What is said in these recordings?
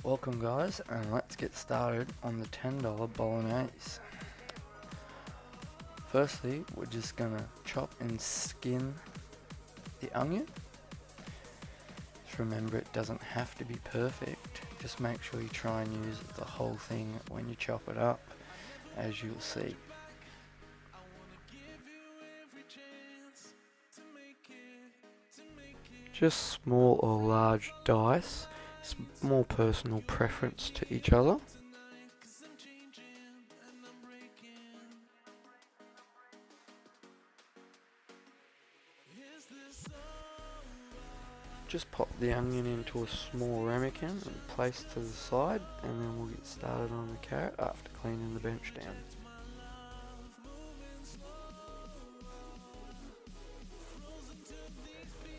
Welcome guys, and let's get started on the $10 Bolognese. Firstly, we're just gonna chop and skin the onion. Just remember, it doesn't have to be perfect. Just make sure you try and use the whole thing when you chop it up, as you'll see. Just small or large dice. It's more personal preference to each other. Just pop the onion into a small ramekin and place to the side, and then we'll get started on the carrot after cleaning the bench down.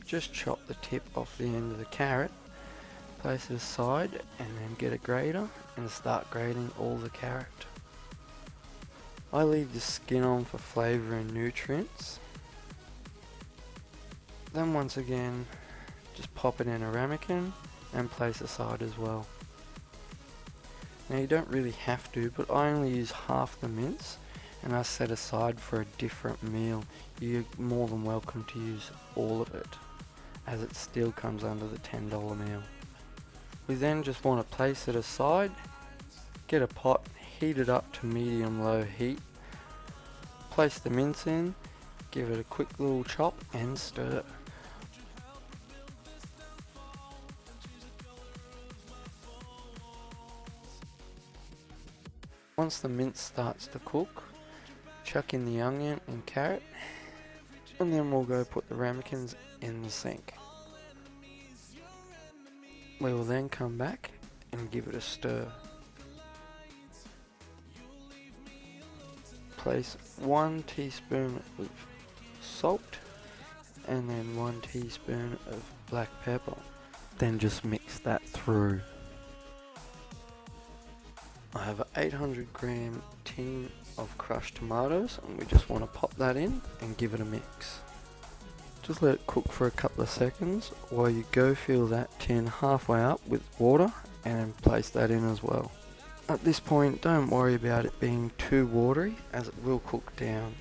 Just chop the tip off the end of the carrot, place it aside, and then get a grater and start grating all the carrot. I leave the skin on for flavour and nutrients. Then once again, just pop it in a ramekin and place aside as well. Now you don't really have to, but I only use half the mince and I set aside for a different meal. You're more than welcome to use all of it, as it still comes under the $10 meal. We then just want to place it aside, get a pot, heat it up to medium-low heat, place the mince in, give it a quick little chop and stir. Once the mince starts to cook, chuck in the onion and carrot, and then we'll go put the ramekins in the sink. We will then come back and give it a stir. Place 1 teaspoon of salt and then 1 teaspoon of black pepper. Then just mix that through. I have an 800 gram tin of crushed tomatoes, and we just want to pop that in and give it a mix. Just let it cook for a couple of seconds while you go fill that tin halfway up with water and then place that in as well. At this point, don't worry about it being too watery, as it will cook down.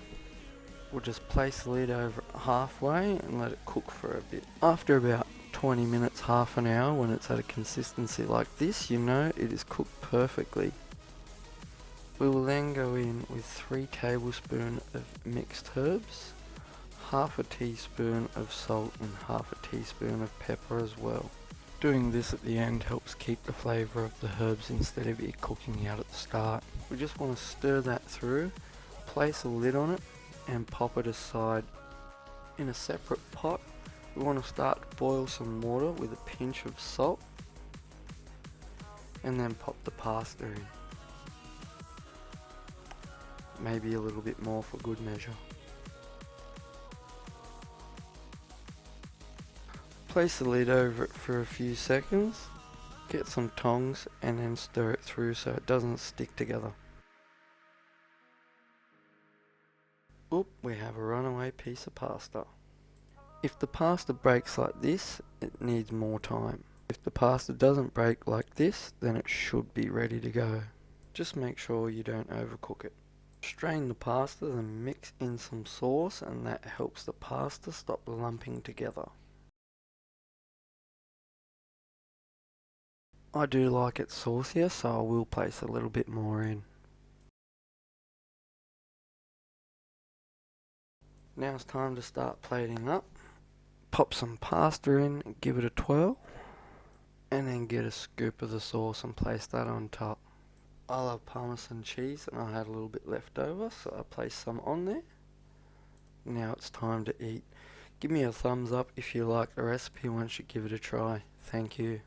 We'll just place the lid over halfway and let it cook for a bit. After about 20 minutes, half an hour, when it's at a consistency like this, you know it is cooked perfectly. We will then go in with 3 tablespoons of mixed herbs, half a teaspoon of salt and half a teaspoon of pepper as well. Doing this at the end helps keep the flavour of the herbs instead of it cooking out at the start. We just want to stir that through, place a lid on it and pop it aside. In a separate pot, we want to start to boil some water with a pinch of salt and then pop the pasta in. Maybe a little bit more for good measure. Place the lid over it for a few seconds, get some tongs and then stir it through so it doesn't stick together. Oop, we have a runaway piece of pasta. If the pasta breaks like this, it needs more time. If the pasta doesn't break like this, then it should be ready to go. Just make sure you don't overcook it. Strain the pasta, then mix in some sauce, and that helps the pasta stop lumping together. I do like it saucier, so I will place a little bit more in. Now it's time to start plating up. Pop some pasta in and give it a twirl, and then get a scoop of the sauce and place that on top. I love Parmesan cheese and I had a little bit left over, so I placed some on there. Now it's time to eat. Give me a thumbs up if you like the recipe once you give it a try. Thank you.